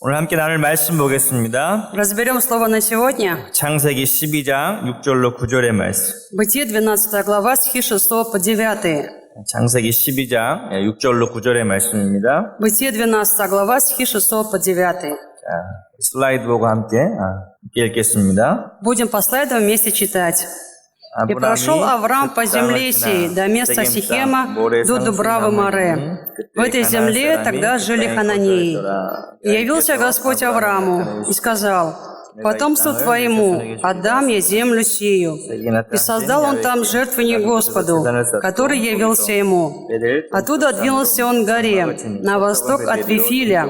오늘 함께 나눌 말씀 보겠습니다. Разберем слово на сегодня. 창세기 12장 6절로 9절의 말씀. Бытие, 12 глава, стихи 6 по 9. 창세기 12장 6절로 9절의 말씀입니다. Бытие, 12 глава, стихи 6 по 9. 슬라이드 보고 함께 읽겠습니다. Будем по слайдам вместе читать. «И прошел Авраам по земле сей, до места Сихема, до Дубравы Море. В этой земле тогда жили хананеи. И явился Господь Аврааму и сказал: потомству твоему отдам я землю сию. И создал он там жертвенник Господу, который явился ему. Оттуда двинулся он к горе, на восток от Вифиля,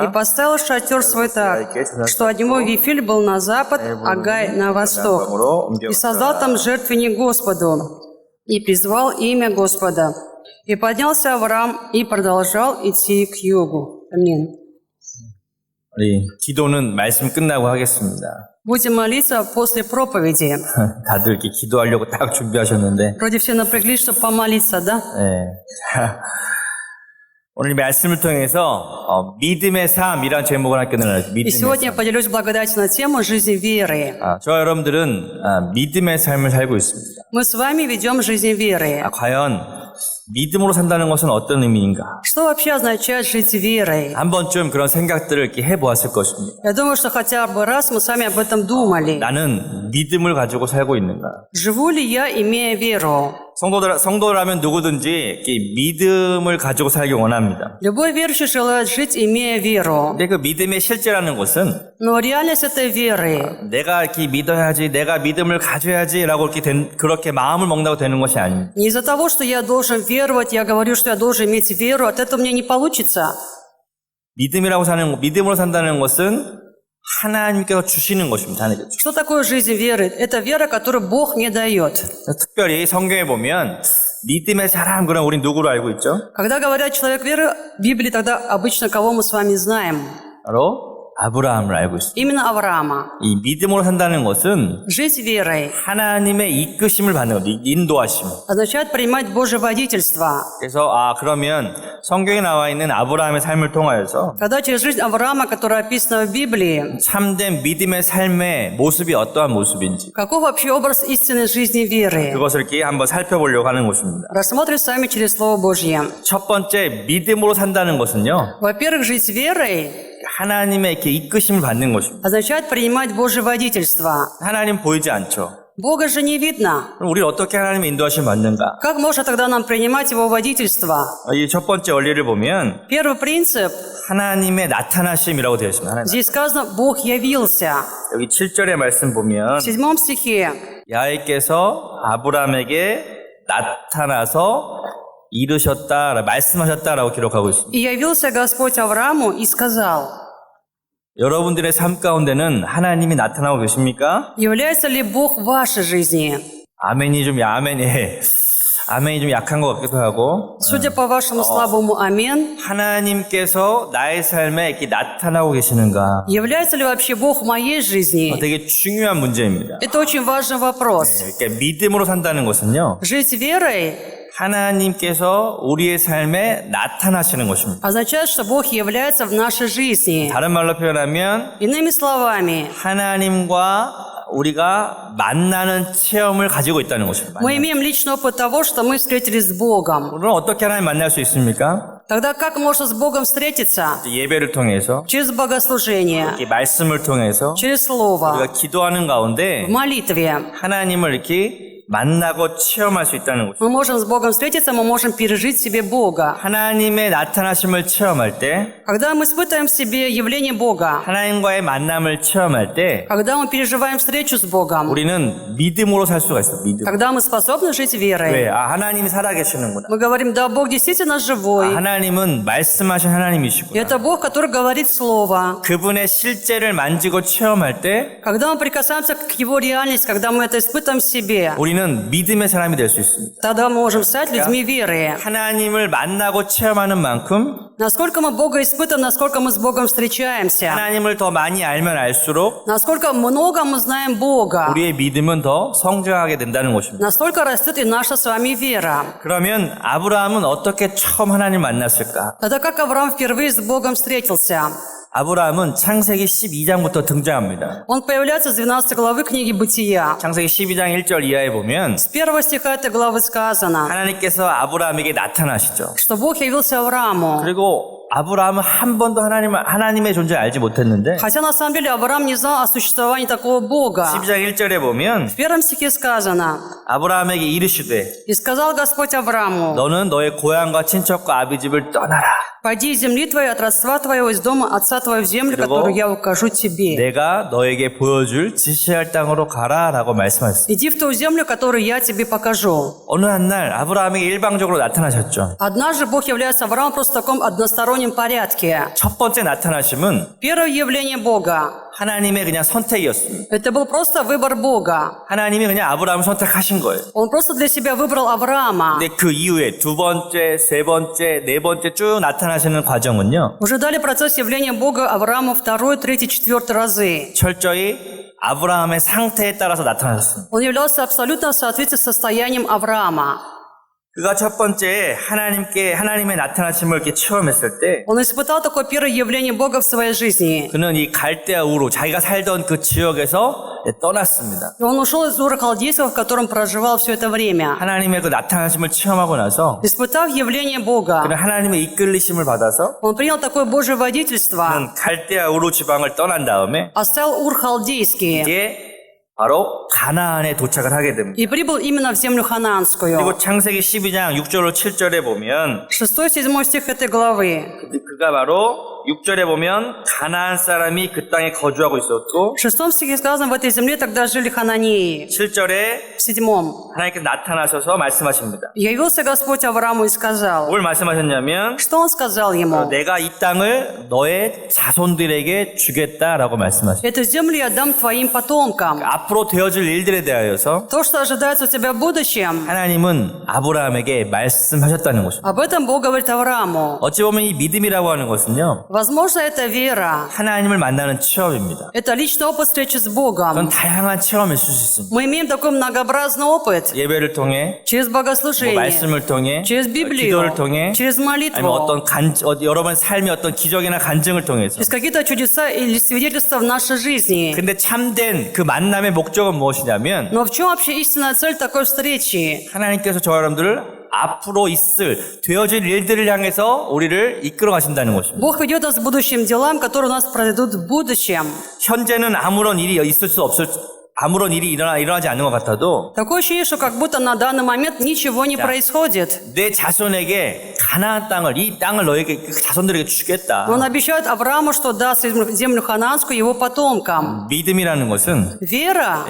и поставил шатер свой так, что от него Вифиль был на запад, а Гай на восток. И создал там жертвенник Господу, и призвал имя Господа. И поднялся Авраам и продолжал идти к югу». Аминь. 우리 기도는 말씀 끝나고 하겠습니다. Будем молиться после проповеди. 다들 이렇게 기도하려고 딱 준비하셨는데, Вроде все напряглись, чтобы помолиться, да? 오늘 말씀을 통해서 믿음의 삶이란 제목을 함께 나눠요. И 믿음의 сегодня я 삶. поделюсь благодатью на тему жизни веры. 저와 여러분들은 믿음의 삶을 살고 있습니다. Мы с вами ведем жизнь веры. 과연 믿음으로 산다는 것은 어떤 의미인가? Что вообще означает жить верой? 한 번쯤 그런 생각들을 이렇게 해보았을 것입니다. Я думаю, что хотя бы раз мы с вами об этом думали. 나는 믿음을 가지고 살고 있는가? Живу ли я, имея веру? 성도라면 누구든지 이렇게 믿음을 가지고 살기 원합니다. Любой верующий желает жить, имея веру. 근데 그 믿음의 실제라는 것은 Но реальность этой веры 내가 이렇게 믿어야지, 내가 믿음을 가져야지라고 그렇게 마음을 먹는다고 되는 것이 아닙니다. не из-за того, что я должен веровать, я говорю, что я должен иметь веру, от этого мне не получится. 믿음으로 산다는 것은 하나님께서 주시는 것입니다. 하나님께서. Что такое жизнь веры? Это вера, которую Бог мне дает. 특별히 성경에 보면 믿음의 사람, 그럼 우리 누구로 알고 있죠? Когда говорят человек веры, в Библии тогда обычно кого мы с вами знаем? 바로 아브라함을 알고 있습니다. Именно Авраама. 이 믿음으로 산다는 것은 Жить верой 하나님의 이끄심을 받는 것, 인도하심. означает принимать Божье водительство. 그래서 그러면 성경에 나와 있는 아브라함의 삶을 통하여서 Когда через жизнь Авраама, которая описана в Библии, 참된 믿음의 삶의 모습이 어떠한 모습인지 каков вообще образ истинной жизни веры? 그것을 이렇게 한번 살펴보려고 하는 것입니다. Рассмотрим с вами через Слово Божье. 첫 번째 믿음으로 산다는 것은요, Во-первых, жить верой 하나님의 이렇게 이끄심을 받는 것입니다. означает принимать Божье водительство. 하나님 보이지 않죠. Бога же не видно. 그럼 우리 어떻게 하나님의 인도하심을 받는가? Как можно тогда нам принимать Его водительство? 이 첫 번째 원리를 보면 Первый принцип. 하나님의 나타나심이라고 되어 있습니다. 하나님. Здесь сказано, Бог явился. 여기 7절의 말씀 보면 В 7 стихе. 야훼께서 아브라함에게 나타나서 이르셨다, 말씀하셨다라고 기록하고 있습니다. И явился Господь Аврааму и сказал. 여러분들의 삶 가운데는 하나님이 나타나고 계십니까? Является ли Бог в вашей жизни? 아멘이 좀 약한 것 같기도 하고, Судя по вашему слабому амин, 하나님께서 나의 삶에 이렇게 나타나고 계시는가? является ли вообще Бог в моей жизни? 되게 중요한 문제입니다. Это очень важный вопрос. 이렇게 믿음으로 산다는 것은요, Жить верой 하나님께서 우리의 삶에 나타나시는 것입니다. означает, что Бог является в нашей жизни. 다른 말로 표현하면 Иными словами, 하나님과 우리가 만나는 체험을 가지고 있다는 것입니다. мы имеем личный опыт того, что мы встретились с Богом. 그럼 어떻게 하나님 만날 수 있습니까? Тогда как можно с Богом встретиться? 예배를 통해서, Через богослужение, 이렇게 말씀을 통해서, через Слово, 우리가 기도하는 가운데 в молитве. 하나님을 이렇게 만나고 체험할 수 있다는 것입니다. Мы можем с Богом встретиться, мы можем пережить в себе Бога. 하나님의 나타나심을 체험할 때, Когда мы испытываем в себе явление Бога, 하나님과의 만남을 체험할 때, когда мы переживаем встречу с Богом, 우리는 믿음으로 살 수가 있어요. 믿음. тогда мы способны жить верой. 왜? 하나님이 살아계시는구나. Мы говорим, да, Бог действительно живой. 하나님은 말씀하신 И 하나님이시구나. это Бог, который говорит Слово. 그분의 실제를 만지고 체험할 때, Когда мы прикасаемся к Его реальности, когда мы это испытываем в себе, 우리는 믿음의 사람이 될 수 있습니다. тогда мы можем стать людьми веры. 하나님을 만나고 체험하는 만큼 Насколько мы Бога испытываем, насколько мы с Богом встречаемся, 하나님을 더 많이 알면 알수록 насколько много мы знаем Бога, 우리의 믿음은 더 성장하게 된다는 것입니다. настолько растет и наша с вами вера. 그러면 아브라함은 어떻게 처음 하나님을 만났을까? Тогда как Авраам впервые с Богом встретился? 아브라함은 창세기 12장부터 등장합니다. Он появляется с 12 главы книги Бытия. 창세기 12장 1절 이하에 보면 С 1 стиха этой главы сказано, 하나님께서 아브라함에게 나타나시죠. что Бог явился Аврааму. 그리고 아브라함은 한 번도 하나님의 존재를 알지 못했는데 Хотя на самом деле Авраам не знал о существовании такого Бога. 12장 1절에 보면 В 1 стихе сказано, 아브라함에게 이르시되 «И сказал Господь Аврааму, 너는 너의 고향과 친척과 아비집을 떠나라. пойди из земли твоей, от родства твоего, из дома отца твоего в землю, которую я укажу тебе. 내가 너에게 보여줄 지시할 땅으로 가라 라고 말씀하셨습니다. Иди в ту землю, которую я тебе покажу». 어느 한 날 아브라함에게 일방적으로 나타나셨죠. Однажды Бог является Аврааму просто в таком одностороннем порядке. 첫 번째 나타나심은 Первое явление Бога. 하나님의 그냥 선택이었습니다. Это был просто выбор Бога. 하나님이 그냥 아브라함을 선택하신 거예요. Он просто для себя выбрал Авраама. 근데 그 이후에 두 번째, 세 번째, 네 번째 쭉 나타나시는 과정은요. Уже дали процесс явления Бога Аврааму второй, третий, четвертый разы. 철저히 아브라함의 상태에 따라서 나타나셨습니다. Он являлся абсолютно в соответствии с состоянием Авраама. 그가 첫 번째 하나님의 나타나심을 이렇게 체험했을 때 Он испытал такое первое явление Бога в своей жизни. 그는 이 갈대아 우루 자기가 살던 그 지역에서 떠났습니다. И он ушел из Ура Халдейского, в котором проживал все это время. 하나님의 그 나타나심을 체험하고 나서 Испытав явление Бога, 그는 하나님의 이끌리심을 받아서 он принял такое Божье водительство, 그는 갈대아 우루 지방을 떠난 다음에 оставил Ур Халдейский 이제 바로 가나안에 도착을 하게 됩니다. и прибыл именно в землю ханаанскую. 그리고 창세기 12장 6절로 7절에 보면 6-7 стих этой главы. 그가 바로 6절에 보면 가나안 사람이 그 땅에 거주하고 있었고 В 6 стихе сказано, в этой земле тогда жили хананеи. 7절에 В 7 하나님께서 나타나셔서 말씀하십니다. явился Господь Аврааму и сказал. 뭘 말씀하셨냐면 Что он сказал ему? 내가 이 땅을 너의 자손들에게 주겠다라고 말씀하셨어요. Эту землю я дам твоим потомкам. 앞으로 되어질 일들에 대하여서 То, что ожидается у тебя в будущем, 하나님은 아브라함에게 말씀하셨다는 것입니다. об этом Бог говорит Аврааму. 어찌 보면 이 믿음이라고 하는 것은요. Возможно, это вера. 하나님을 만나는 체험입니다. Это личный опыт встречи с 그건 Богом. 다양한 체험일 수 있습니다. Мы имеем такой многообразный опыт. 예배를 통해, Через богослужение, 말씀을 통해, через Библию, 기도를 통해, через 아니면 молитву, 어떤 여러분의 삶의 어떤 기적이나 간증을 통해서. через какие-то чудеса или свидетельства в нашей жизни. 근데 참된 그 만남의 목적은 무엇이냐면 Но в чем вообще истинная цель такой встречи? 하나님께서 저와 여러분들을 앞으로 되어질 일들을 향해서 우리를 이끌어 가신다는 것입니다. Бог ведет нас к будущим делам, которые у нас произойдут в будущем. 현재는 아무런 일이 일어나지 않는 것 같아도 Такое ощущение, что как будто на данный момент ничего не происходит. 내 자손에게 가나안 땅을 이 땅을 너에게 그 자손들에게 주겠다. Но он обещает Аврааму, что даст землю ханаанскую его потомкам. 믿음이라는 것은 Вера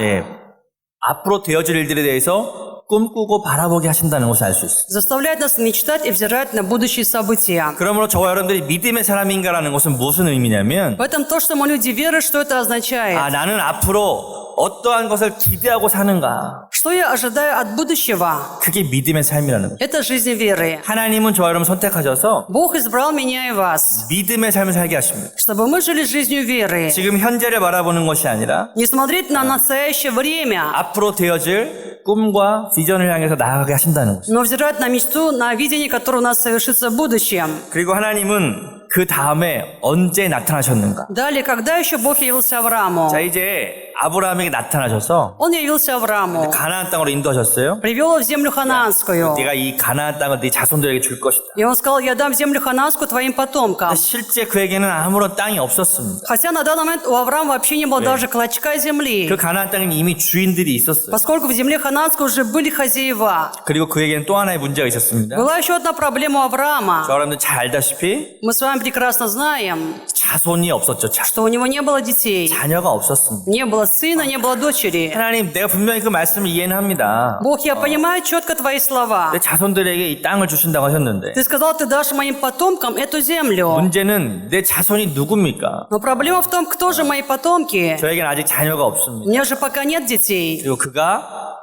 앞으로 되어질 일들에 대해서 꿈꾸고 바라보게 하신다는 것을 알 수 있어요. заставляет нас мечтать и взирать на будущие события. 그러므로 저와 여러분들이 믿음의 사람인가라는 것은 무슨 의미냐면 В этом то, что мы люди веры, что это означает? 나는 앞으로 어떠한 것을 기대하고 사는가. Что я ожидаю от будущего? 그게 믿음의 삶이라는 거예요. Это жизнь веры. 하나님은 저와 여러분 선택하셔서 Бог избрал меня и вас, 믿음의 삶을 살게 하십니다. чтобы мы жили жизнью веры. 지금 현재를 바라보는 것이 아니라 Не смотреть на настоящее время, 앞으로 되어질 꿈과 비전을 향해서 나아가게 하신다는 것이죠. но взирать на мечту, на видение, которое у нас совершится в будущем. 그리고 하나님은 그 다음에 언제 나타나셨는가? Далее, когда еще Бог явился Аврааму? 자, 이제 아브라함에게 나타나셔서 Он явился Аврааму, 가나안 땅으로 인도하셨어요. привел его в землю ханаанскую. 네가 이 가나안 땅을 네 자손들에게 줄 것이다. И он сказал, я дам землю ханаанскую твоим потомкам. 실제 그에게는 아무런 땅이 없었습니다. Хотя на данный момент у Авраама вообще не было даже клочка земли, 그 가나안 땅에는 이미 주인들이 있었어요. поскольку в земле ханаанской уже были хозяева. 그리고 그에게는 또 하나의 문제가 있었습니다. Была еще одна проблема у Авраама. 저 여러분들 잘 알다시피 Мы с вами прекрасно знаем, 자손이 없었죠. что у него не было детей. 자녀가 없었습니다. Не было сына, не было дочери. 하나님, 내가 분명히 그 말씀을 이해는 합니다. Бог, я понимаю четко твои слова. 내 자손들에게 이 땅을 주신다고 하셨는데 Ты сказал, ты дашь моим потомкам эту землю. 문제는 내 자손이 누굽니까? Но проблема в том, кто же мои потомки. 저에게는 아직 자녀가 없습니다. У меня же пока нет детей. 그리고 그가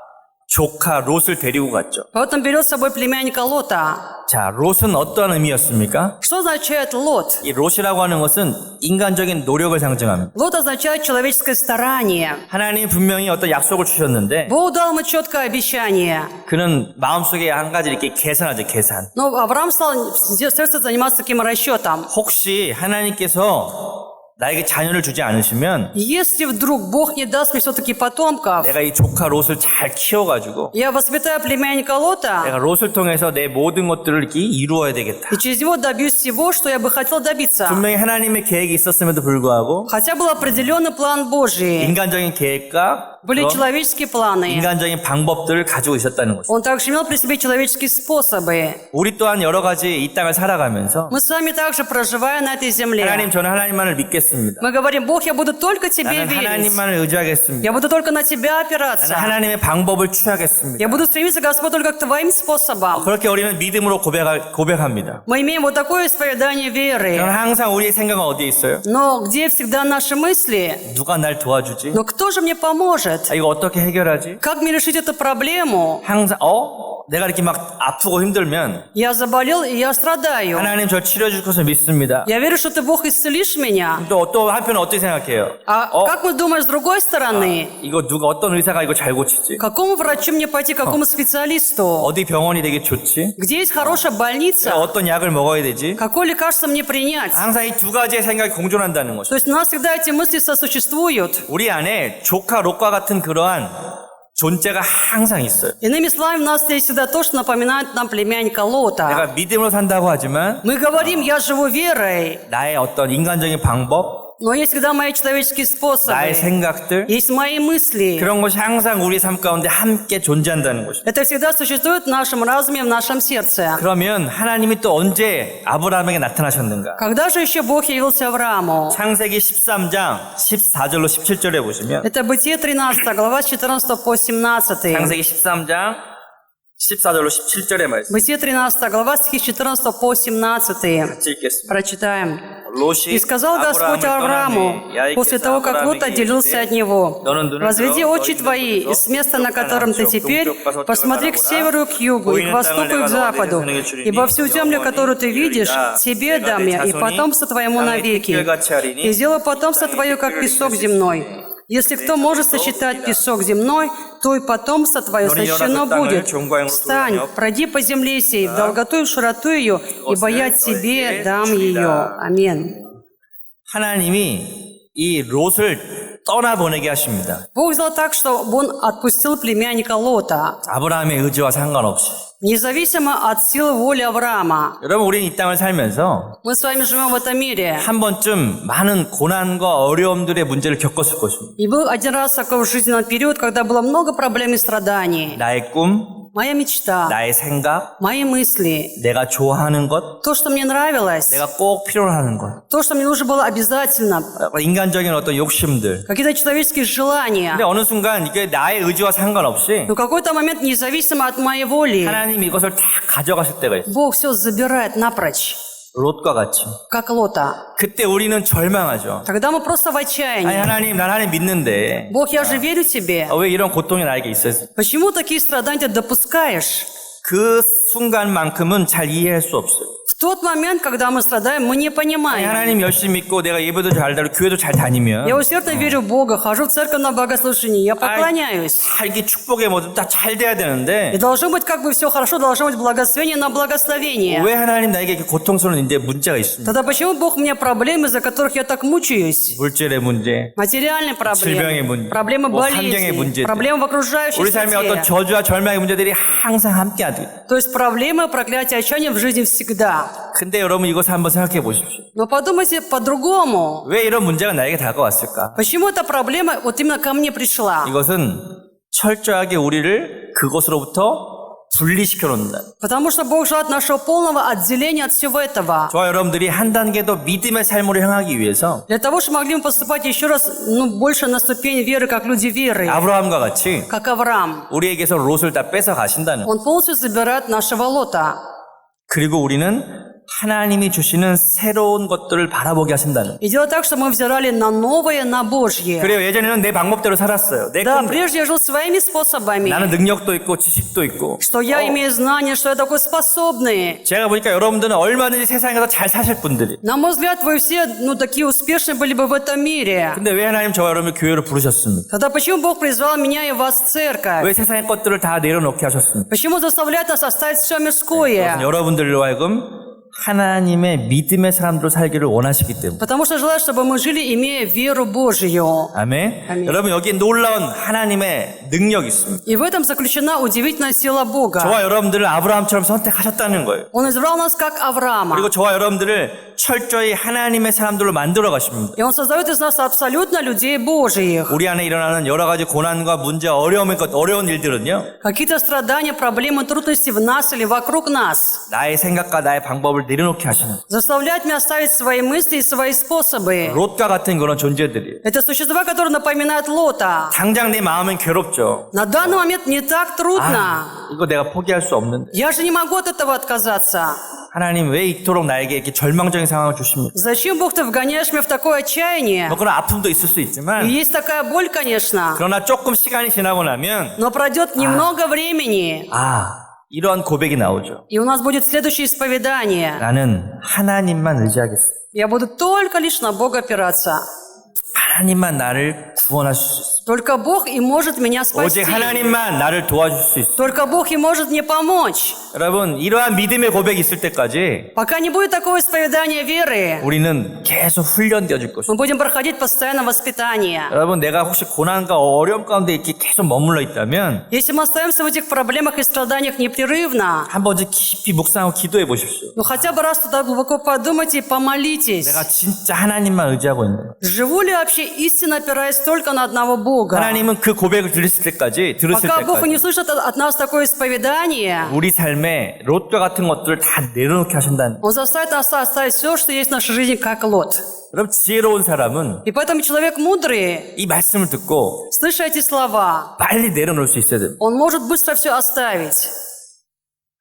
조카 롯을 데리고 갔죠. Поэтому берет с собой племянника Лота. 자, 롯은 어떠한 의미였습니까? Что означает Лот? 이 롯이라고 하는 것은 인간적인 노력을 상징합니다. Лот означает человеческое старание. 하나님 분명히 어떤 약속을 주셨는데 Бог дал ему четкое обещание. 그는 마음속에 한 가지 이렇게 계산하죠, 계산. Но Авраам стал в сердце заниматься таким расчетом. 혹시 하나님께서 나에게 자녀를 주지 않으시면 Если вдруг Бог не даст мне все-таки потомков, 내가 이 조카 롯을 잘 키워가지고 я воспитаю племянника Лота, 내가 롯을 통해서 내 모든 것들을 이렇게 이루어야 되겠다. и через него добьюсь всего, что я бы хотел добиться. 분명히 하나님의 계획이 있었음에도 불구하고 Хотя был определенный план Божий, 인간적인 계획과 были 그런 человеческие планы. 인간적인 방법들을 가지고 있었다는 것입니다. Он также имел при себе человеческие способы. 우리 또한 여러 가지 이 땅을 살아가면서 Мы с вами также проживая на этой земле. 하나님 저는 하나님만을 믿겠습니다. Мы говорим, Бог, я буду только Тебе 나는 верить. 하나님만을 의지하겠습니다. Я буду только на Тебя 나는 опираться. 하나님의 방법을 취하겠습니다. Я буду стремиться, Господь, только к Твоим способам. 그렇게 우리는 믿음으로 고백합니다. Мы имеем вот такое исповедание 저는 веры. 항상 우리의 생각은 어디에 있어요? Но где всегда наши мысли? 누가 날 도와주지? Но кто же мне поможет? 이거 어떻게 해결하지? Как мне решить эту проблему? 항상 내가 이렇게 막 아프고 힘들면 Я заболел, и я страдаю. 하나님 저 치료해 줄 것을 믿습니다. Я верю, что Ты, Бог, исцелишь меня. 또 한편 어떻게 생각해요? А как мы думаем с другой стороны? 이거 어떤 의사가 이거 잘 고치지? К какому врачу мне пойти, к какому специалисту? 어디 병원이 되게 좋지? Где есть хорошая больница? 어떤 약을 먹어야 되지? Какое лекарство мне принять? 항상 이 두 가지의 생각이 공존한다는 거죠. То есть у нас всегда эти мысли сосуществуют. 우리 안에 조카 롯과 같은 그러한 존재가 항상 있어요. Иными словами, у нас есть всегда то, что напоминает нам племянника Лота. 내가 믿음으로 산다고 하지만 Мы говорим, я живу верой, 나의 어떤 인간적인 방법, но есть всегда мои человеческие 나의 способы. 생각들 Есть мои мысли. 그런 것이 항상 우리 삶 가운데 함께 존재한다는 것입니다. Это всегда существует в нашем разуме, в нашем сердце. 그러면 하나님이 또 언제 아브라함에게 나타나셨는가? Когда же еще Бог явился Аврааму? 창세기 13장 14절로 17절에 보시면 Это Бытие 13 глава с 14 по 17. 창세기 13장 14절로 17절의 말씀 Бытие 13 глава стихи с 14 по 17. 같이 읽겠습니다. Прочитаем. 롯이 «И сказал Господь Аврааму, после того, как Лот отделился от него, возведи очи твои из места, на котором ты теперь, посмотри к северу и к югу, и к востоку и к западу, ибо всю землю, которую ты видишь, тебе дам я, и потомство твоему навеки, и сделаю потомство твое, как песок земной. Если кто может сосчитать песок земной, то и потомство твое сочтено будет. Встань, пройди по земле сей, в долготу и в широту ее, ибо я тебе дам ее». Аминь. 하나님이 이 롯을 떠나보내게 하십니다. Бог сделал так, что Он отпустил племянника Лота, 아브라함의 의지와 상관없이. независимо от силы воли Авраама. 여러분 우리는 이 땅을 살면서 Мы с вами живем в этом мире. 한 번쯤 많은 고난과 어려움들의 문제를 겪었을 것입니다. И был один раз такой жизненный период, когда было много проблем и страданий. 나의 꿈, Моя мечта, 나의 생각, мои мысли, 내가 좋아하는 것, то, что мне нравилось, 내가 꼭 필요로 하는 것, то, что мне нужно было обязательно, 인간적인 어떤 욕심들. какие-то человеческие желания. 근데 어느 순간 이게 나의 의지와 상관없이 Но в какой-то момент, независимо от моей воли, 하나님이 이것을 다 가져갔을 때가 있어요. Бог все забирает напрочь, 롯과 같이. как Лота. 그때 우리는 절망하죠. Тогда мы просто в 아니 отчаянии. 하나님, 난 하나님 믿는데 Бог, я же верю тебе. 왜 이런 고통이 나에게 있어요? Почему такие страдания ты допускаешь? 그 순간만큼은 잘 이해할 수 없어요. В тот момент, когда мы страдаем, мы не 아니, понимаем. 하나님 열심히 믿고 내가 예배도 잘 다루고 교회도 잘 다니면 Я усердно верю в Бога, хожу в церковь на богослужение, я поклоняюсь. 다 이게 축복의 모든 다 잘 돼야 И 되는데 должно быть как бы все хорошо, должно быть благословение на благословение. 왜 하나님 나에게 이렇게 고통스러운 이제 문제가 있습니다. Тогда почему Бог мне проблемы, из-за которых я так мучаюсь? 물질의 문제, Материальные 질병의 проблемы, 문제, проблемы 뭐 환경의 болезней, 문제들. проблемы в окружающей 우리 삶에 어떤 среде. 저주와 절망의 문제들이 항상 함께하죠. То есть проблемы, проклятия, отчаяния в жизни всегда. 근데 여러분 이것을 한번 생각해 보십시오. Но подумайте по-другому. 왜 이런 문제가 나에게 다가왔을까? Почему эта проблема вот именно ко мне пришла? 이것은 철저하게 우리를 그것으로부터 분리시켜 놓는다. Потому что Бог желает нашего полного отделения от всего этого. 저와 여러분들이 한 단계 더 믿음의 삶으로 향하기 위해서 Для того, чтобы могли мы поступать еще раз, больше на ступень веры, как люди веры, 아브라함과 같이 как Авраам. 우리에게서 롯을 다 뺏어 가신다는. Он полностью забирает нашего Лота. 그리고 우리는 하나님이 주시는 새로운 것들을 바라보게 하신다는. И делает так, что мы взирали на новое, на Божье. 그래요. 예전에는 내 방법대로 살았어요. 내 Да, 꿈. прежде я жил своими способами. 나는 능력도 있고 지식도 있고. Что я имею знания, что я такой способный. 제가 보니까 여러분들은 얼마든지 세상에서 잘 사실 분들이. На мой взгляд, вы все, такие успешные были бы в этом мире. 근데 왜 하나님 저와 여러분을 교회로 부르셨습니까? Тогда почему Бог призвал меня и вас в церковь? 왜 세상의 것들을 다 내려놓게 하셨습니까? Почему заставляет нас оставить все мирское? 여러분들로 하여금 하나님의 믿음의 사람들로 살기를 원하시기 때문에. Потому что желает, чтобы мы жили, имея веру Божью. 아멘. 아멘. 여러분 여기에 놀라운 하나님의 능력이 있습니다. И в этом заключена удивительная сила Бога. 저와 여러분들을 아브라함처럼 선택하셨다는 거예요. Он избрал нас как Авраама. 그리고 저와 여러분들을 철저히 하나님의 사람들로 만들어 가십니다. И Он создает из нас абсолютно людей Божьих. 우리 안에 일어나는 여러 가지 고난과 문제, 어려운 일들은요. Какие-то страдания, проблемы, трудности в нас или вокруг нас 나의 생각과 나의 방법을 내려놓게 하시는 거예요. заставляют меня оставить свои мысли и свои способы. 롯과 같은 그런 존재들이에요. Это существа, которые напоминают Лота. 당장 내 마음은 괴롭죠. На данный момент не так трудно. 이거 내가 포기할 수 없는데. Я же не могу от этого отказаться. 하나님 왜 이토록 나에게 이렇게 절망적인 상황을 주십니까? Зачем, Бог, ты вгоняешь меня в такое отчаяние? 뭐 그런 아픔도 있을 수 И 있지만 есть такая боль, конечно, 그러나 조금 시간이 지나고 나면 но пройдет немного времени, 이러한 고백이 나오죠. и у нас будет следующее исповедание. 나는 하나님만 의지하겠어. Я буду только лишь на Бога опираться. 하나님만 나를 구원할 수 있어. Только Бог и может меня спасти. 오직 하나님만 나를 도와줄 수 있어. Только Бог и может мне помочь. 여러분 이러한 믿음의 고백이 있을 때까지 Пока не будет такого исповедания веры, 우리는 계속 훈련되어질 것입니다. мы будем проходить постоянно воспитание. 여러분 내가 혹시 고난과 어려움 가운데 이렇게 계속 머물러 있다면 Если мы остаемся в этих проблемах и страданиях непрерывно, 한 번쯤 깊이 묵상하고 기도해 보십시오. ну хотя бы раз туда глубоко подумайте и помолитесь. 내가 진짜 하나님만 의지하고 있는 거예요. Живу ли вообще истинно опираясь только на одного Бога? 하나님은 그 고백을 들었을 때까지 Пока Бог не слышит от нас такое исповедание, 우리 삶에 롯과 같은 것들을 다 내려놓게 하신다는. Он заставит нас оставить все, что есть в нашей жизни, как Лот. 여러분 지혜로운 사람은 И поэтому человек мудрый, 이 말씀을 듣고 слыша эти слова, 빨리 내려놓을 수 있어야 됩니다. он может быстро все оставить.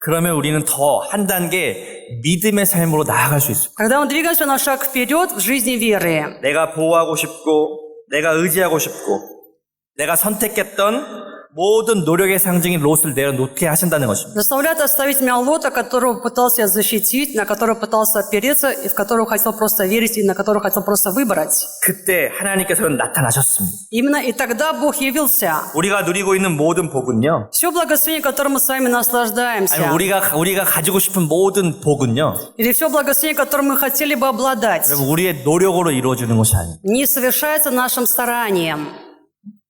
그러면 우리는 더 한 단계 믿음의 삶으로 나아갈 수 있습니다. Когда мы двигаемся на шаг вперед в жизни веры, 내가 보호하고 싶고 내가 의지하고 싶고 내가 선택했던 모든 노력의 상징인 롯을 내려놓게 하신다는 것입니다. заставляет оставить меня Лота, которого пытался я защитить, на которого пытался опереться, и в которого хотел просто верить, и на которого хотел просто выбрать. 그때 하나님께서는 나타나셨습니다. Именно и тогда Бог явился. 우리가 누리고 있는 모든 복은요. Все благословение, которым мы с вами наслаждаемся, 아니 우리가 가지고 싶은 모든 복은요. или все благословение, которым мы хотели бы обладать, 여러분 우리의 노력으로 이루어지는 것이 아닙니다. не совершается нашим старанием.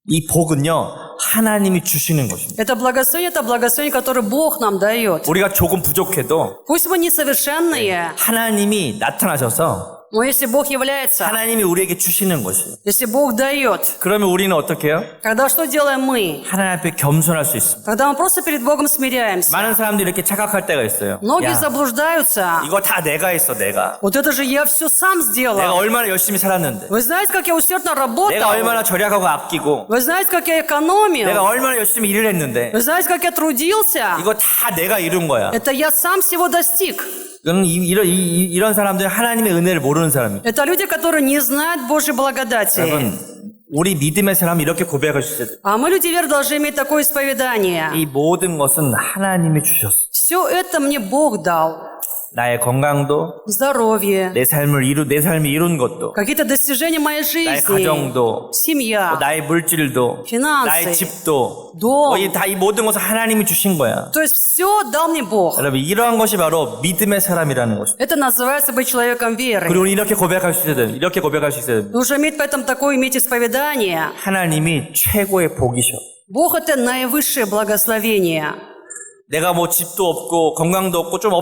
이 복은요. 하나님이 주시는 것입니다. Это благословение, которое Бог нам дает. 우리가 조금 부족해도 Пусть мы несовершенные, 하나님이 나타나셔서 но если Бог является, 하나님이 우리에게 주시는 것이에요. если Бог дает, 그러면 우리는 어떻게 해요? тогда что делаем мы? 하나님 앞에 겸손할 수 있습니다. Когда мы просто перед Богом смиряемся. 많은 사람들이 이렇게 착각할 때가 있어요. Многие 야, заблуждаются. 이거 다 내가 했어, 내가. Вот это же я все сам 내가 сделал. 얼마나 열심히 살았는데. Вы знаете, как я усердно 내가 работал? 얼마나 절약하고 아끼고. Вы знаете, как я 내가 экономил? 얼마나 열심히 일을 했는데. Вы знаете, как я трудился? 이거 다 내가 이룬 거야. Это я сам всего достиг. 이건 이런 사람들은 하나님의 은혜를 모르는 사람이에요. Это люди, которые не знают Божьей благодати. 여러분, 우리 믿음의 사람이 이렇게 고백할 수 있어요. А мы, люди веры, должны иметь такое исповедание. 이 모든 것은 하나님이 주셨어. Все это мне Бог дал. 나의 건강도, Здоровье, 내 삶이 이룬 것도, какие-то достижения моей 나의 жизни, 가정도, семья, 나의 물질도, Финансы, 나의 집도, дом. 다 이 모든 것을 하나님이 주신 거야. То есть все дал мне Бог. 여러분 이러한 것이 바로 믿음의 사람이라는 것입니다. Это называется быть человеком веры. 그리고 이렇게 고백할 수 있어야 돼요. 이렇게 고백할 수 있어야 돼요. Нужно иметь поэтому такое иметь исповедание. 하나님이 최고의 복이셔. Бог это наивысшее благословение. 내가 뭐 집도 없고 건강도 없고 좀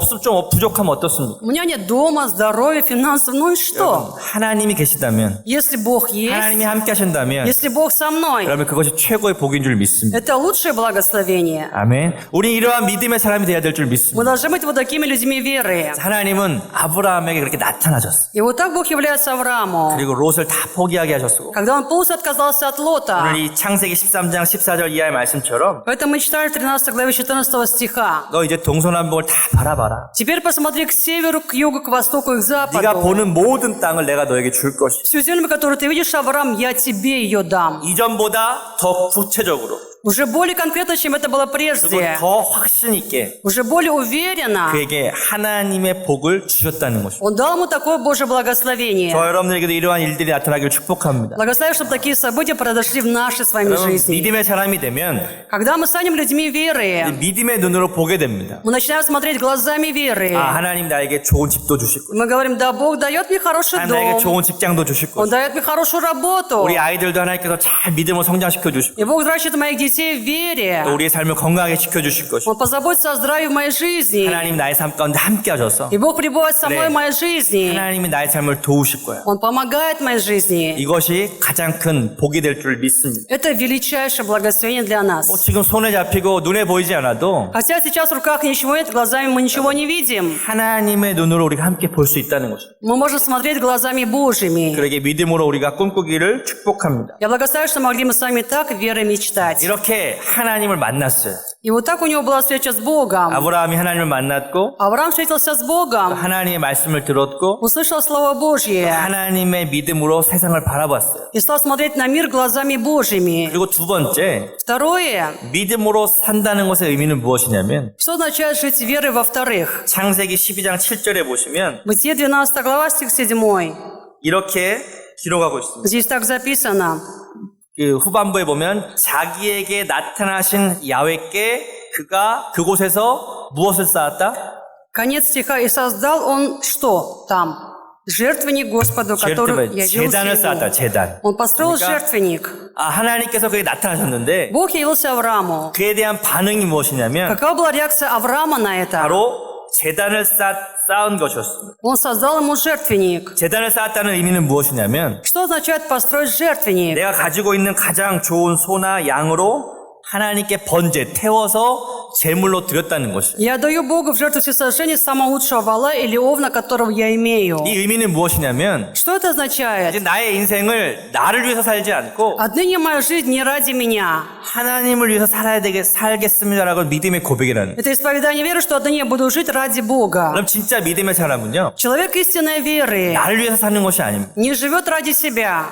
부족하면 어떻습니까? У меня нет дома, здоровья, финансов, ну и что? 하나님이 계시다면, Если Бог есть, 하나님이 함께 하신다면, если Бог со мной, 여러분 그것이 최고의 복인 줄 믿습니다. это лучшее благословение. 아멘. 우리 이러한 믿음의 사람이 되어야 될 줄 Мы 믿습니다. должны быть вот такими людьми веры. 하나님은 아브라함에게 그렇게 나타나셨어요. И вот так Бог является Аврааму. 그리고 롯을 다 포기하게 하셨고, Когда он полностью отказался от Лота. 오늘 이 창세기 13장 14절 이하의 말씀처럼 Поэтому мы читали в 13 главе 14 стиха. 너 이제 동서남북을 다 바라봐라. Теперь посмотри к северу, к югу, к востоку и к 네가 западу. 보는 모든 땅을 내가 너에게 줄 것이다. Всю землю, которую ты видишь, Авраам, я тебе ее дам. 이전보다 더 구체적으로 Уже более конкретно, чем это было 그리고 прежде. 더 확신 있게 Уже более уверенно. 그에게 하나님의 복을 주셨다는 것입니다. Он дал ему такое Божье благословение. 저 여러분들에게도 이러한 일들이 나타나기를 축복합니다. Благословляю, чтобы такие события произошли в нашей с вами 여러분, жизни. 믿음의 사람이 되면 Когда мы станем людьми веры, 믿음의 눈으로 보게 됩니다. мы начинаем смотреть глазами веры. 아, 하나님 나에게 좋은 집도 주실 거예요. Мы говорим, да, Бог дает мне хороший 하나님 나에게 дом. 좋은 직장도 주실 Он 거예요. дает мне хорошую работу. 우리 아이들도 하나님께서 잘 믿음으로 성장시켜 주실 И 거예요. Бог взращивает моих детей в вере. 또 우리의 삶을 건강하게 지켜주실 것이고 Он позаботится о здравии в моей жизни. 하나님 나의 삶 가운데 함께 하셔서 И Бог пребывает со 그래. мной в моей жизни. 하나님이 나의 삶을 도우실 거예요. Он помогает моей жизни. 이것이 가장 큰 복이 될 줄 믿습니다. Это величайшее благословение для нас. 지금 손에 잡히고 눈에 보이지 않아도 Хотя сейчас в руках ничего нет, глазами мы ничего не видим. 하나님의 눈으로 우리가 함께 볼 수 있다는 것입니다. Мы можем смотреть глазами Божьими. 그러게 믿음으로 우리가 꿈꾸기를 축복합니다. Я благословляю, что могли мы с вами так верой мечтать. 이렇게 하나님을 만났어요. И вот так у него была встреча с Богом. 아브라함이 하나님을 만났고 Авраам встретился с Богом, 하나님의 말씀을 들었고 услышал Слово Божье 하나님의 믿음으로 세상을 바라봤어요. и стал смотреть на мир глазами Божьими. 그리고 두 번째, Второе, 믿음으로 산다는 것의 의미는 무엇이냐면 что означает жить верой во-вторых? 창세기 12장 7절에 보시면 Бытие 12 глава, стих 7. 이렇게 기록하고 있습니다. Здесь так записано. 그 후반부에 보면 자기에게 나타나신 야훼께 그가 그곳에서 무엇을 쌓았다? Конец стиха. И создал он что там? Жертвенник Господу, который явился 제단을 쌓았다. ему. 제단. Он построил 그러니까 жертвенник. 아, 하나님께서 그에게 나타나셨는데 Бог явился Аврааму. 그에 대한 반응이 무엇이냐면 Какова была реакция Авраама на это? 바로 제단을 쌓은 것이었습니다. Он создал ему жертвенник. 제단을 쌓았다는 의미는 무엇이냐면 Что означает построить жертвенник? 내가 가지고 있는 가장 좋은 소나 양으로 하나님께 번제 태워서 제물로 드렸다는 것이에요. Я даю Богу в жертву всесожжения самого лучшего вала или овна, которого я имею. 이 의미는 무엇이냐면 Что это означает? 이제 나의 인생을 나를 위해서 살지 않고 Отныне моя жизнь не ради меня. 하나님을 위해서 살겠습니다라고 믿음의 고백이라는. Это исповедание веры, что отныне я буду жить ради Бога. 그럼 진짜 믿음의 사람은요 Человек истинной веры 나를 위해서 사는 것이 아닙니다. не живет ради себя.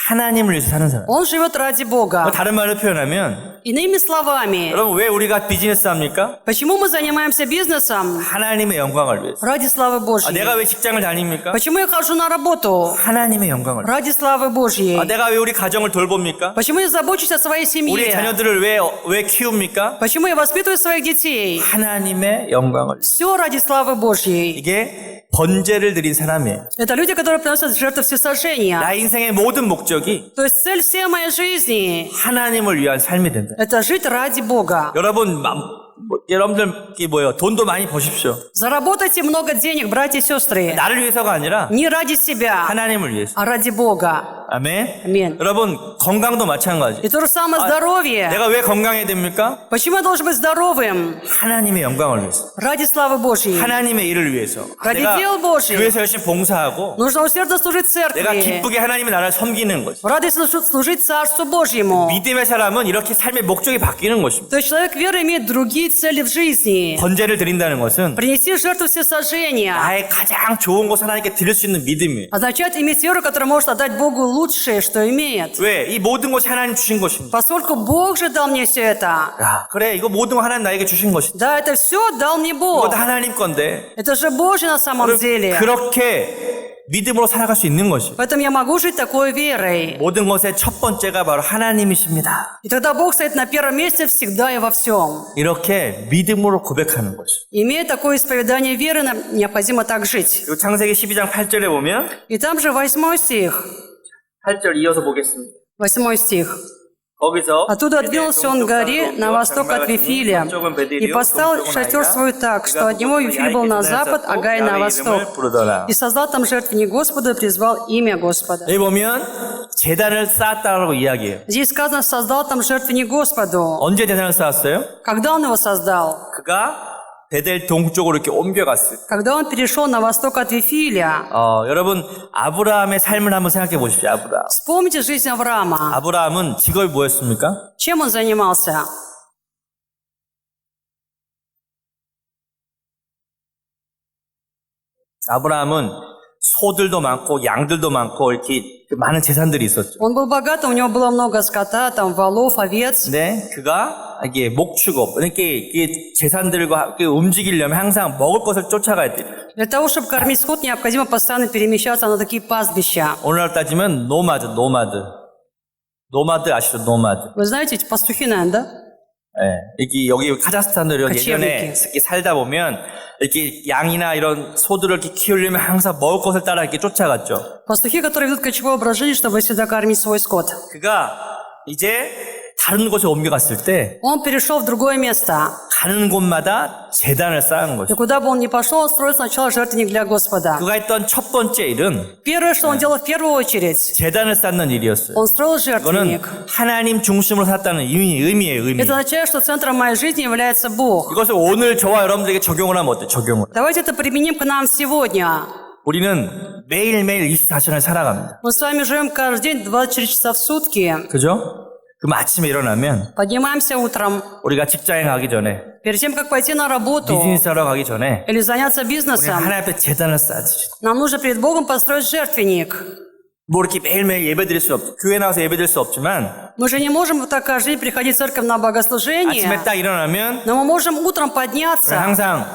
하나님을 위해서 사는 사람. Он живет ради Бога. 다른 말로 표현하면 Иными словами, 여러분 왜 우리가 비즈니스 합니까? почему мы занимаемся бизнесом? 하나님의 영광을 위해서. Ради славы Божьей. 내가 왜 직장을 다닙니까? Почему я хожу на работу? 하나님의 영광을 위해서. Ради славы Божьей. 내가 왜 우리 가정을 돌봅니까? Почему я забочусь о своей 우리 семье? 자녀들을 왜 키웁니까? Почему я воспитываю своих детей? 하나님의 영광을. Все ради славы Божьей. 이게 번제를 드린 사람이에요. Это люди, которые приносят жертву всесожжения. 나의 인생의 모든 목적이 То есть цель всей моей жизни 하나님을 위한 삶이 된다. – это жить ради Бога. 여러분, 여러분들 뭐예요? 돈도 많이 버십시오. Заработайте много денег, братья и сестры. 나를 위해서가 아니라 Не ради себя, 하나님을 위해서. а ради Бога. 아멘. 아멘. 여러분 건강도 마찬가지. И то же самое здоровье. 내가 왜 건강해야 됩니까? Почему я должен быть здоровым? 하나님의 영광을 위해서. Ради славы Божьей. 하나님의 일을 위해서. ради 내가 дел Божьих. 교회에서 열심히 봉사하고 Нужно усердно служить 내가 церкви. 기쁘게 하나님의 나라를 섬기는 거죠. Ради служить Царству Божьему. 믿음의 사람은 이렇게 삶의 목적이 바뀌는 것입니다. То есть человек веры имеет другие цели в жизни. 번제를 드린다는 것은 Принести жертву всесожжения 나의 가장 좋은 것을 하나님께 드릴 수 있는 믿음이에요. означает иметь веру, которая может отдать Богу лучшее, что имеет. 왜? 이 모든 것이 하나님 주신 것입니다. Поскольку Бог же дал мне все это. 야, 그래, 이거 모든 거 하나님 나에게 주신 것이다. Да, это все дал мне Бог. 이거 다 하나님 건데. Это же Божье на самом деле. 그렇게 믿음으로 살아갈 수 있는 것이에요. Поэтому я могу жить такой верой. 모든 것의 첫 번째가 바로 하나님이십니다. И тогда Бог стоит на первом месте всегда и во всем. 이렇게 믿음으로 고백하는 것이에요. Имея такое исповедание веры, нам необходимо так жить. 그리고 창세기 12장 8절에 보면 И там же 8 стих. 8절 이어서 보겠습니다. 8 стих. 거기서 Оттуда отдвинулся он к горе на восток от Вифиля и поставил шатер свой так, что от него Вифиль был на запад, а Гай на восток. И создал там жертвенник Господу и призвал имя Господа. 여기 보면 제단을 쌓았다라고 이야기해요. Здесь сказано, создал там жертвенник Господу. 언제 제단을 쌓았어요? Когда он его создал? 그가 베델 동쪽으로 이렇게 옮겨갔어요. Когда он перешел на восток от Вифиля. 여러분 아브라함의 삶을 한번 생각해 보십시오. 아브라함. Вспомните жизнь Авраама. 아브라함은 직업이 뭐였습니까? Чем он занимался? 아브라함은 소들도 많고 양들도 많고 이렇게 많은 재산들이 있었죠. Он был богат, у него было много скота, там волов, овец. 근데 그가 이게 목축업, 이게 재산들과 움직이려면 항상 먹을 것을 쫓아가야 돼. Для того, чтобы кормить скот, необходимо постоянно перемещаться на такие пастбища. 오늘날 따지면 노마드 아시죠? 노마드. Вы знаете, эти пастухи, наверное, да? 예, 이렇게 여기 카자흐스탄도 이런 그치, 예전에 이렇게. 이렇게 살다 보면 이렇게 양이나 이런 소들을 이렇게 키우려면 항상 먹을 것을 따라 이렇게 쫓아갔죠. Пастухи, которые ведут кочевой образ жизни, чтобы всегда кормить свой скот. 그가 이제 다른 곳에 옮겨갔을 때 Он перешел в другое место. 가는 곳마다 제단을 쌓은 И 거죠. куда бы он ни пошел, он строил сначала жертвенник для Господа. 그가 했던 첫 번째 일은 Первое, что он делал в первую очередь, 제단을 쌓는 일이었어요. он строил 이거는 жертвенник. 하나님 중심으로 샀다는 의미예요. 의미. Это означает, что центром моей жизни является Бог. 이것을 오늘 저와 여러분들에게 적용을 하면 어때요? 적용을. Давайте это применим к нам сегодня. 우리는 매일매일 24시간을 살아갑니다. Мы с вами живем каждый день 24 часа в сутки. 그죠? 그럼 아침에 일어나면 Поднимаемся утром. 우리가 직장에 가기 전에 Перед тем, как пойти на работу 비즈니스 하러 가기 전에 или заняться 우리는 бизнесом, 하나님 앞에 제단을 쌓아야지. нам нужно перед Богом построить жертвенник. 뭐 이렇게 매일매일 예배 드릴 수 없, 교회 나와서 예배 드릴 수 없지만 Мы же не можем вот так каждый день приходить в церковь на 아침에 богослужение, 딱 일어나면 но мы можем утром 우리는 подняться 항상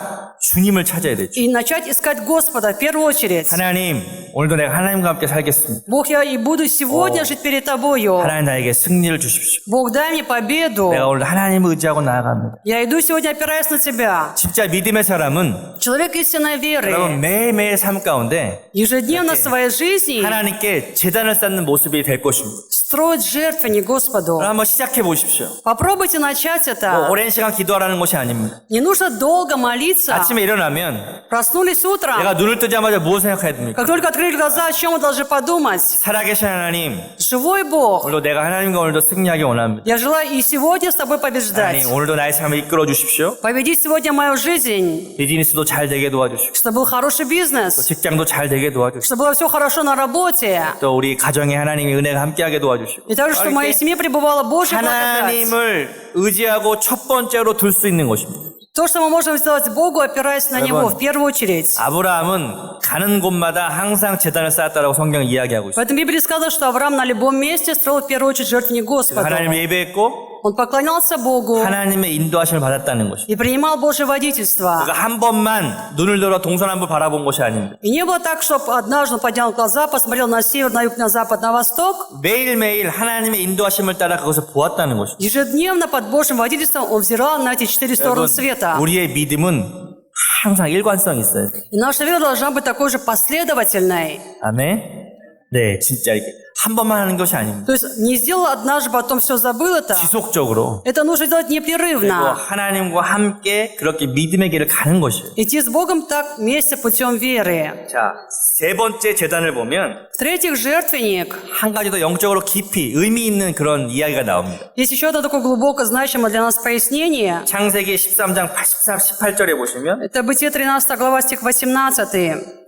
주님을 찾아야 되죠. и начать искать Господа в первую очередь. 하나님, 오늘도 내가 하나님과 함께 살겠습니다. Бог, я и буду сегодня жить перед Тобою. 하나님 나에게 승리를 주십시오. Бог, дай мне победу. 내가 오늘 하나님을 의지하고 나아갑니다. Я иду сегодня, опираясь на Тебя. 진짜 믿음의 사람은 Человек истинной 여러분 веры 매일매일 삶 가운데 ежедневно в своей жизни 하나님께 제단을 쌓는 모습이 될 것입니다. строит жертвенник Господу. 한번 시작해 보십시오. Попробуйте начать 뭐 это. 오랜 시간 기도하라는 것이 아닙니다. Не нужно долго молиться. 아침에 일어나면 Проснулись утром. 내가 눈을 뜨자마자 무엇을 생각해야 됩니까? Как только открыли глаза, о чем мы должны подумать? 살아계신 하나님, Живой Бог. 오늘도 내가 하나님과 오늘도 승리하기 원합니다. Я желаю и сегодня с тобой побеждать. 하나님, 오늘도 나의 삶을 이끌어 주십시오. Поведи сегодня мою жизнь, 비즈니스도 잘 되게 도와주십시오. чтобы был хороший бизнес, 직장도 잘 되게 도와주십시오. чтобы было все хорошо на работе. 또 우리 가정에 하나님의 은혜가 함께하게 도와주시고 И также, чтобы в моей семье пребывала Божья благодать. 하나님을 의지하고 첫 번째로 둘 수 있는 것입니다. То, что мы можем сделать Богу, опираясь на Него в первую очередь. 아브라함은 가는 곳마다 항상 제단을 쌓았다라고 성경은 이야기하고 В 있어요. этом Библии сказано, что Авраам на любом месте строил в первую очередь жертвенник Господу. 하나님을 예배했고 Он поклонялся Богу 하나님의 인도하심을 받았다는 것입니다. и принимал Божье водительство. 그가 한 번만 눈을 들어 동서남북 바라본 것이 아닙니다. И не было так, чтобы однажды он поднял глаза, посмотрел на север, на юг, на запад, на восток. 매일매일 하나님의 인도하심을 따라 그것을 보았다는 것입니다. Ежедневно под Божьим водительством он взирал на эти четыре стороны света. 우리의 믿음은 항상 일관성이 있어야 돼요. И наша вера должна быть такой же последовательной. 아멘. 네, 진짜 이렇게 한 번만 하는 것이 아닙니다. То есть не сделал однажды, потом все забыл это. 지속적으로 Это нужно делать 그리고 непрерывно. 하나님과 함께 그렇게 믿음의 길을 가는 것이에요. Идти с Богом так вместе путем веры. 자, 세 번째 제단을 보면 В-третьих, жертвенник. 한 가지 더 영적으로 깊이 의미 있는 그런 이야기가 나옵니다. Есть еще одно такое глубоко значимое для нас пояснение. 창세기 13장 18절에 보시면 Это Бытие 13 глава, стих 18.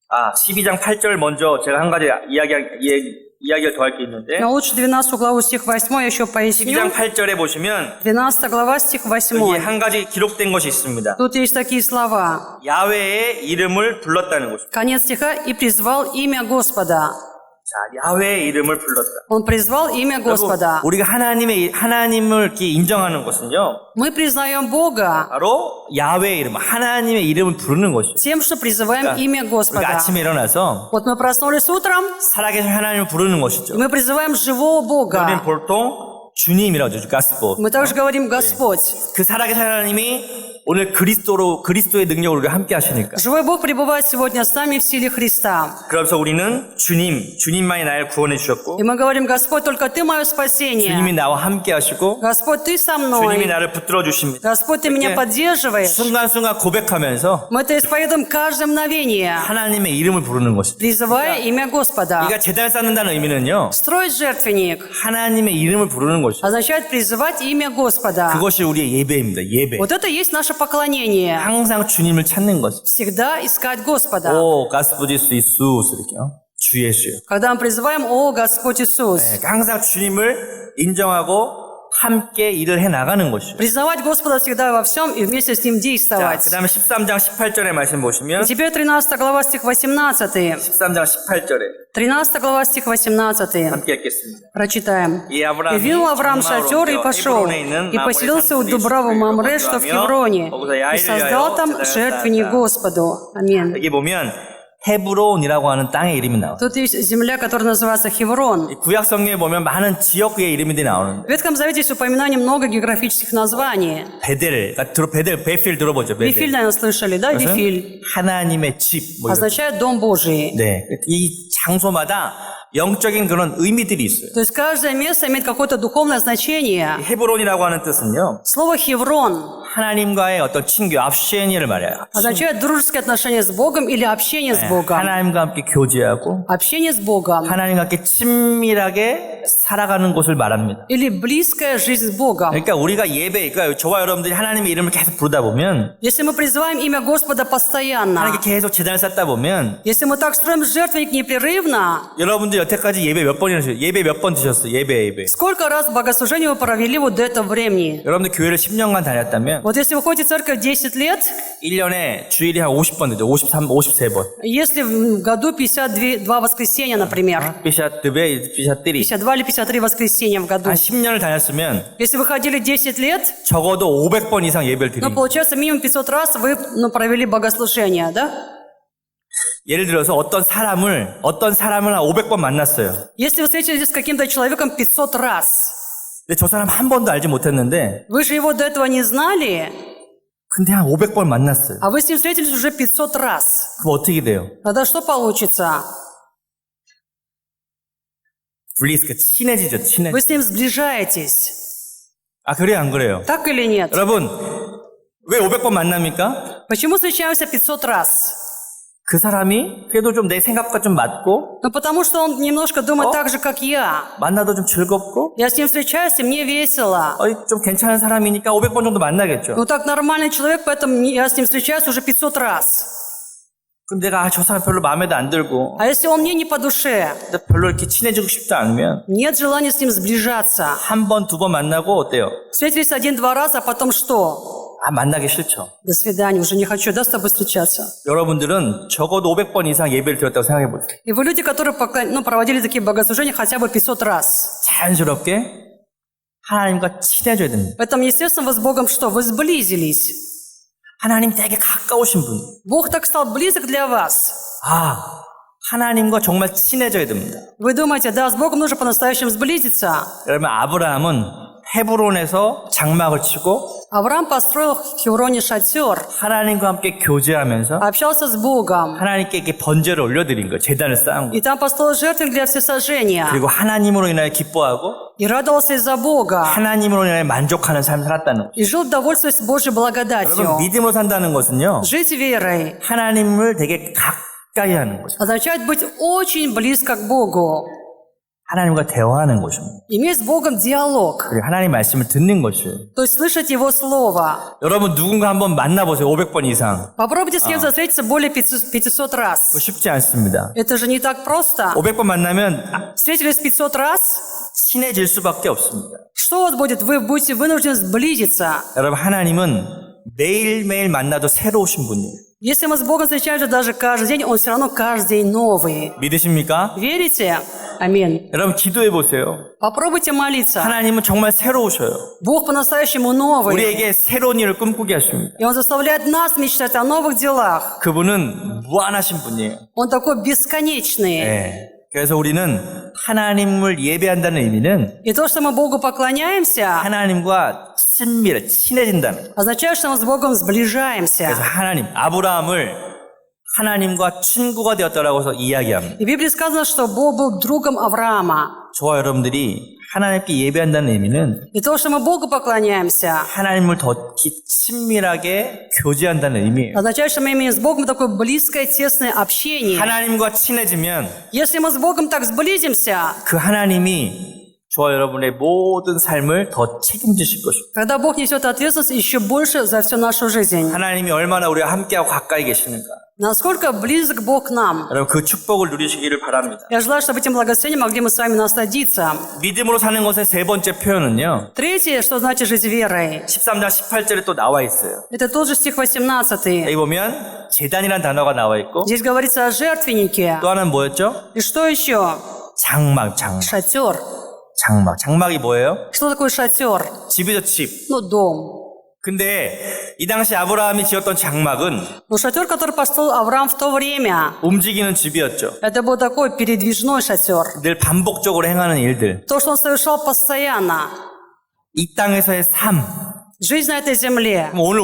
12장 8절 먼저 제가 한 가지 이야기를 더 할 게 있는데 Но лучше 12 главу, стих 8 я еще 12장 поясню. 8절에 보시면 12 глава, стих 8. 여기 한 가지 기록된 것이 있습니다. Тут есть такие слова. 야훼의 이름을 불렀다는 것입니다. Конец стиха. «И призвал имя Господа». 자, 야훼의 이름을 불렀다. Он призвал имя Господа. 우리가 하나님을 이렇게 인정하는 것은요, Мы признаем Бога 바로 야훼의 이름, 하나님의 이름을 부르는 것이죠. тем, что призываем имя 우리가 Господа. 아침에 일어나서 Вот мы проснулись утром, 살아계신 하나님을 부르는 и 것이죠. мы призываем живого 우리는 Бога. 보통 주님이라고 하죠, 가스포. Мы также говорим «Господь». 그 살아계신 하나님이 오늘 그리스도의 능력으로 우리가 함께 하시니까. Живой Бог пребывает сегодня с нами в силе Христа. 그래서 우리는 주님만이 나를 구원해 주셨고, И мы говорим «Господь, только Ты мое 주님이 спасение». 나와 함께 하시고, Господь, Ты со 주님이 мной. 나를 붙들어 주십니다. Господь, Ты меня поддерживаешь. 순간순간 고백하면서 Мы это исповедуем каждое мгновение, 하나님의 이름을 부르는 것입니다. призывая имя Господа. 우리가 제단을 쌓는다는 의미는요, Строить жертвенник 하나님의 이름을 부르는 것이죠. означает призывать имя Господа. 그것이 우리의 예배입니다. 예배. Вот это и есть наше поклонение. 항상 주님을 찾는 것. Всегда искать Господа. 오, 가스부디스 이수스 이렇게요. 주 예수요. Когда мы призываем «О, Господь Иисус». 네, 항상 주님을 인정하고 함께 일을 해 나가는 것이죠. Признавать Господа всегда во всем и вместе с Ним 자, действовать. 그 다음에 13장 18절의 말씀 보시면 И теперь 13 глава, стих 18. 13장 18절에 13 глава, стих 18. 함께 읽겠습니다. Прочитаем. И «И 아브라함이 вил Авраам шатер и пошел, 헤브론에 있는 и поселился у Дубравы Мамре, что в Хевроне, и создал там жертвенник Господу». Аминь. 여기 보면 헤브론이라고 하는 땅의 이름이 나와요. Тут есть земля, которая называется Хеврон. 이 구약 성경에 보면 많은 지역의 이름들이 나오는데 В Ветхом Завете есть упоминание много географических названий. 베델, 베델 들어보죠. Вифиль, 베델. наверное, слышали, да? 그것은 Вифиль. 하나님의 집. 뭐 이런. Означает дом Божий. 네, 이 장소마다 영적인 그런 의미들이 있어요. То есть каждое место имеет какое-то духовное значение. 헤브론이라고 하는 뜻은요, Слово «хеврон» 하나님과의 어떤 친교, 압시엔이를 말해요. означает дружеские отношения с Богом или общение с Богом. 하나님과 함께 교제하고 Общение с Богом. 하나님과 함께 친밀하게 살아가는 곳을 말합니다. Или близкая жизнь с Богом. 그러니까 우리가 예배, 그러니까 저와 여러분들이 하나님의 이름을 계속 부르다 보면, Если мы призываем имя Господа постоянно, 하나님께 계속 제단을 쌓다 보면, если мы так строим жертвенник непрерывно, 여러분들 여태까지 예배 몇 번이나 드셨어요? 예배 몇 번 드셨어요? 예배. сколько раз богослужение вы провели вот до этого времени? 여러분들 교회를 10년간 다녔다면, Вот если вы ходите в церковь 10 лет, 1년에 주일이 한 50번 되죠. 53번. если в году 52 воскресенья, например, 52배, 53. 52 или 53 воскресенья в году. 한 10년을 다녔으면 Если вы ходили 10 лет, 적어도 500번 이상 예배를 드린 ну, 거예요. получается, минимум 500 раз вы провели богослужение, да? 예를 들어서 어떤 사람을 한 500번 만났어요. Если вы встретились с каким-то человеком 500 раз, 근데 저 사람 한 번도 알지 못했는데, вы же его до этого не знали, 근데 한 500번 만났어요. а вы с ним встретились уже 500 раз. 그럼 어떻게 돼요? Тогда что получится? 친해지죠, Вы с ним сближаетесь. 아, 그래요, 안 그래요? Так или нет? 여러분, 왜 500번 만납니까? Почему встречаемся 500 раз? 그 사람이 그래도 좀 내 생각과 좀 맞고, Ну, потому что он немножко думает так же, как я. 만나도 좀 즐겁고, Я с ним встречаюсь, и мне весело. 좀 괜찮은 사람이니까 500번 정도 만나겠죠. Ну, так нормальный человек, поэтому я с ним встречаюсь уже 500 раз. 근데 내가 저 사람 별로 마음에도 안 들고, А если он мне не по душе, 근데 별로 이렇게 친해지고 싶지 않으면, нет желания с ним сближаться. 한 번, 두 번 만나고 어때요? Встретились 1-2 раза, а потом что? 아, 만나기 싫죠. До свидания, уже не хочу, да, с тобой встречаться. 여러분들은 적어도 500번 이상 예배를 드렸다고 생각해 보세요. И вы люди, которые проводили такие богослужения хотя бы 500 раз. 자연스럽게 하나님과 친해져야 됩니다. Поэтому, естественно, вы с Богом что? Вы сблизились. 하나님 되게 가까우신 분. Бог так стал близок для вас. 아, 하나님과 정말 친해져야 됩니다. Вы думаете, да, с Богом нужно по-настоящему сблизиться. 여러분, 아브라함은 헤브론에서 장막을 치고 Авраам построил в Хевроне шатер, 하나님과 함께 교제하면서 общался с Богом. 하나님께 이렇게 번제를 올려드린 거예요. 제단을 쌓은 И 거예요. там построил жертвенник для всесожжения. 그리고 하나님으로 인하여 기뻐하고 И радовался из-за Бога. 하나님으로 인하여 만족하는 삶을 살았다는 거예요. И жил в довольстве с Божьей 여러분, благодатью. 믿음으로 산다는 것은요, Жить верой 하나님을 되게 가까이 하는 거죠. означает быть очень близко к Богу. 하나님과 대화하는 것입니다. Иметь с Богом диалог. 그리고 하나님 말씀을 듣는 것이에요. То есть слышать Его Слово. 여러분 누군가 한번 만나보세요. 500번 이상. Попробуйте с кем-то встретиться более 500 그거 раз. 쉽지 않습니다. Это же не так просто. 500번 만나면 Встретились 500 раз, 친해질 수밖에 없습니다. что вот будет? Вы будете вынуждены сблизиться. 여러분 하나님은 매일매일 만나도 새로우신 분이에요. Если мы с Богом встречаемся даже каждый день, Он все равно каждый день новый. 믿으십니까? Верите? Аминь. 여러분 기도해 보세요. Попробуйте молиться. 하나님은 정말 새로우셔요. Бог по-настоящему новый. 우리에게 새로운 일을 꿈꾸게 하십니다. И Он заставляет нас мечтать о новых делах. 그분은 무한하신 분이에요. Он такой бесконечный. 네. 그래서 우리는 하나님을 예배한다는 의미는 И то, что мы Богу поклоняемся, 하나님과 친해진다는 거예요. означает, что мы с Богом 그래서 сближаемся. 하나님, 아브라함을 하나님과 친구가 되었다라고 해서 이야기합니다. И в Библии сказано, что Бог был другом Авраама. 저와 여러분들이 하나님께 예배한다는 의미는 И то, что мы Богу поклоняемся, 하나님을 더 친밀하게 교제한다는 의미예요. означает, что мы имеем с Богом такое близкое, тесное общение. 하나님과 친해지면 Если мы с Богом так сблизимся, 그 하나님이 저와 여러분의 모든 삶을 더 책임지실 것입니다. тогда Бог несет ответственность еще больше за всю нашу жизнь. 하나님이 얼마나 우리와 함께하고 가까이 계시는가. Насколько близок Бог к нам. 여러분 그 축복을 누리시기를 바랍니다. Я желаю, чтобы этим благословением могли мы с вами насладиться. 믿음으로 사는 것의 세 번째 표현은요. Третье, что значит жить верой. 13장 18절에 또 나와 있어요. Это тот же стих 18. 여기 보면 재단이라는 단어가 나와 있고 Здесь говорится о жертвеннике. 또 하나는 뭐였죠? И что еще? 장막. Шатер. 장막이 뭐예요? Что такое шатер? 집이죠, 집. Ну, дом. 근데 이 당시 아브라함이 지었던 장막은 Но шатер, который построил Авраам в то время, 움직이는 집이었죠. это был такой передвижной шатер. 늘 반복적으로 행하는 일들. То, что он совершал постоянно. 이 땅에서의 삶. Жизнь на этой земле. 오늘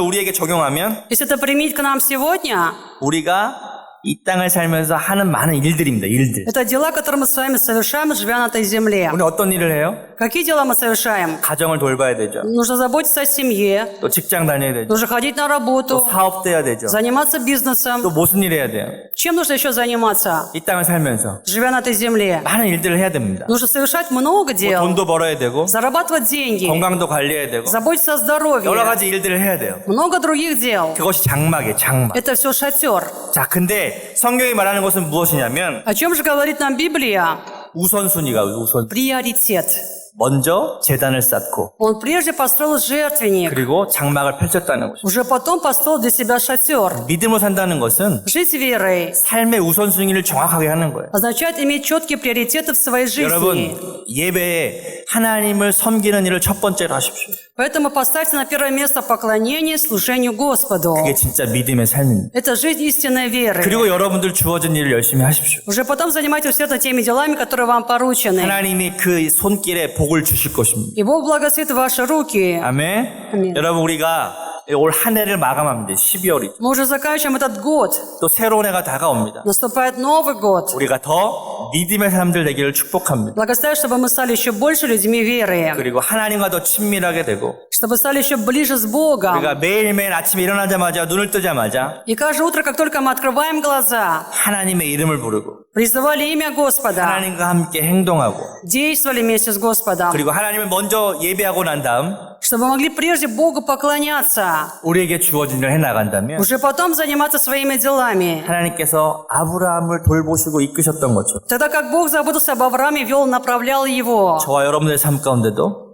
우리에게 적용하면 Если это применить к нам сегодня, 우리가 이 땅을 살면서 하는 많은 일들입니다. 일들. это дела, которые мы с вами совершаем, живя на этой земле. 우리 어떤 일을 해요? Какие дела мы совершаем? 가정을 돌봐야 되죠. Нужно заботиться о семье, 또 직장 다녀야 되죠. нужно ходить на 또 работу, 사업도 해야 되죠. заниматься бизнесом. 또 무슨 일 해야 돼요? Чем нужно еще заниматься, 이 땅을 살면서 живя на этой земле? 많은 일들을 해야 됩니다. Нужно совершать много дел, 돈도 벌어야 되고 зарабатывать деньги, 건강도 관리해야 되고 заботиться о 여러 здоровье, 가지 일들을 해야 돼요. много других дел. 그것이 장막이에요. 장막. Это все шатер. 자, 근데 성경이 말하는 것은 무엇이냐면 О чем же говорит нам Библия? 우선순위가 우선. Приоритет. 먼저 제단을 쌓고 Он прежде построил жертвенник, 그리고 장막을 펼쳤다는 것이죠. уже потом построил для себя шатер. 믿음으로 산다는 것은 Жить верой 삶의 우선순위를 정확하게 하는 거예요. означает иметь четкие приоритеты в своей 여러분, жизни. 예배에 하나님을 섬기는 일을 첫 번째로 하십시오. Поэтому поставьте на первое место поклонение, служению Господу. 그게 진짜 믿음의 삶입니다. Это жизнь истинной веры. 그리고 여러분들 주어진 일을 열심히 하십시오. Уже потом занимайтесь усердно теми делами, которые вам поручены. 하나님이 그 손길에 복을 주실 것입니다. И Бог благословит ваши руки. 아멘. 아멘. 여러분 우리가 올 한 해를 마감합니다. 12월이죠. Мы уже заканчиваем этот год. 또 새로운 해가 다가옵니다. Наступает Новый год. 우리가 더 믿음의 사람들 되기를 축복합니다. Благословляю, чтобы мы стали еще больше людьми веры. 그리고 하나님과 더 친밀하게 되고 Чтобы стали еще ближе с Богом. 우리가 매일매일 아침에 일어나자마자 눈을 뜨자마자 И каждое утро, как только мы открываем глаза, 하나님의 이름을 부르고 призывали имя Господа, 하나님과 함께 행동하고 действовали вместе с Господом, 그리고 하나님을 먼저 예배하고 난 다음 чтобы могли прежде Богу поклоняться, 우리에게 주어진 일을 해나간다면 уже потом заниматься своими делами. 하나님께서 아브라함을 돌보시고 이끄셨던 것처럼 Тогда как Бог заботился об Аврааме, вел, направлял его, 저와 여러분의 삶 가운데도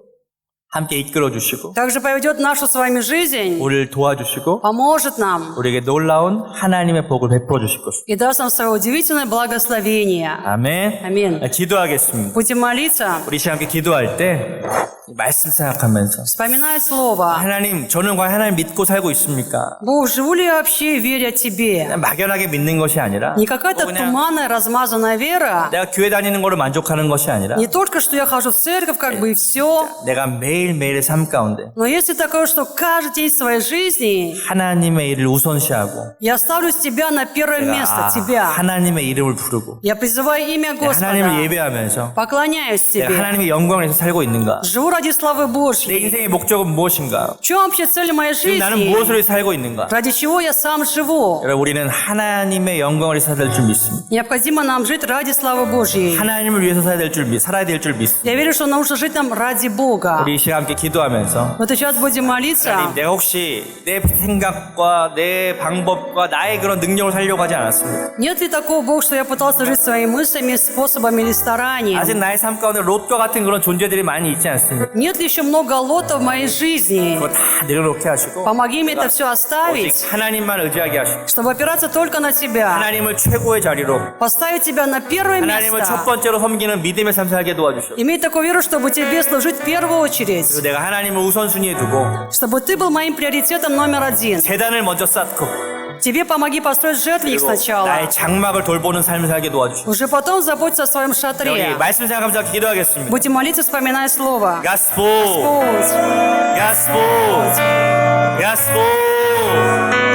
함께 이끌어 주시고 также поведет нашу с вами жизнь, 우리를 도와주시고 поможет нам 우리에게 놀라운 하나님의 복을 베풀어 주실 것입니다. и даст нам свое удивительное благословение. 아멘. Аминь. 기도하겠습니다. Будем молиться, 우리 시간 함께 기도할 때 말씀 생각하면서 вспоминая Слово. 하나님, 저는 과연 하나님 믿고 살고 있습니까? Бог, живу ли я вообще, веря Тебе? 그냥 막연하게 믿는 것이 아니라 Не какая-то 그냥 туманная, размазанная вера. 내가 교회 다니는 거로 만족하는 것이 아니라 Не только, что я хожу в церковь, как бы и все. 내가 매일매일의 삶 가운데 Но если такое, что каждый день своей жизни 하나님의 일을 우선시하고 я ставлю Тебя на первое место, Тебя. 하나님의 이름을 부르고 Я призываю имя 내가 하나님을 Господа. 예배하면서 Поклоняюсь 내가 Тебе. 하나님의 영광을 위해서 살고 있는가? Живу ради славы 내 Божьей. 인생의 목적은 무엇인가? В чем вообще цель моей 지금 나는 жизни? 무엇으로 살고 있는가? Ради чего я сам живу? 여러분 우리는 하나님의 영광을 위해서 살아야 될 줄 믿습니다. Необходимо нам жить ради славы Божьей. 하나님을 위해서 살아야 될 줄 믿습니다. Я верю, что нужно жить нам ради Бога. 우리 이 시간 함께 기도하면서 В этот час будем молиться. 하나님, 내가 혹시 내 생각과 내 방법과 나의 그런 능력을 살려고 하지 않았습니다. Нет ли такого, Бог, что я пытался жить своими мыслями, способами или старанием? 아직 나의 삶 가운데 롯과 같은 그런 존재들이 많이 있지 않습니까? Нет ли еще много лотов в моей жизни? 그거 다 내려놓게 하시고 Помоги мне это все 오직 оставить, 하나님만 의지하게 하시고 чтобы опираться только на Тебя. 하나님을 최고의 자리로 Поставить Тебя на первое 하나님을 첫 место. 번째로 섬기는 믿음의 삶 살게 도와주시고 Иметь такую веру, чтобы Тебе служить в первую очередь. 그리고 내가 하나님을 우선순위에 두고 Чтобы Ты был моим приоритетом номер один. 재단을 먼저 쌓고 Тебе помоги построить жертвенник 그리고 сначала. 나의 장막을 돌보는 삶을 살게 도와주시고 Уже потом заботься о своем 우리 шатре. 말씀 생각하면서 기도하겠습니다. Будем молиться, вспоминая Слово. 가스포 Господь, 가스포 가스포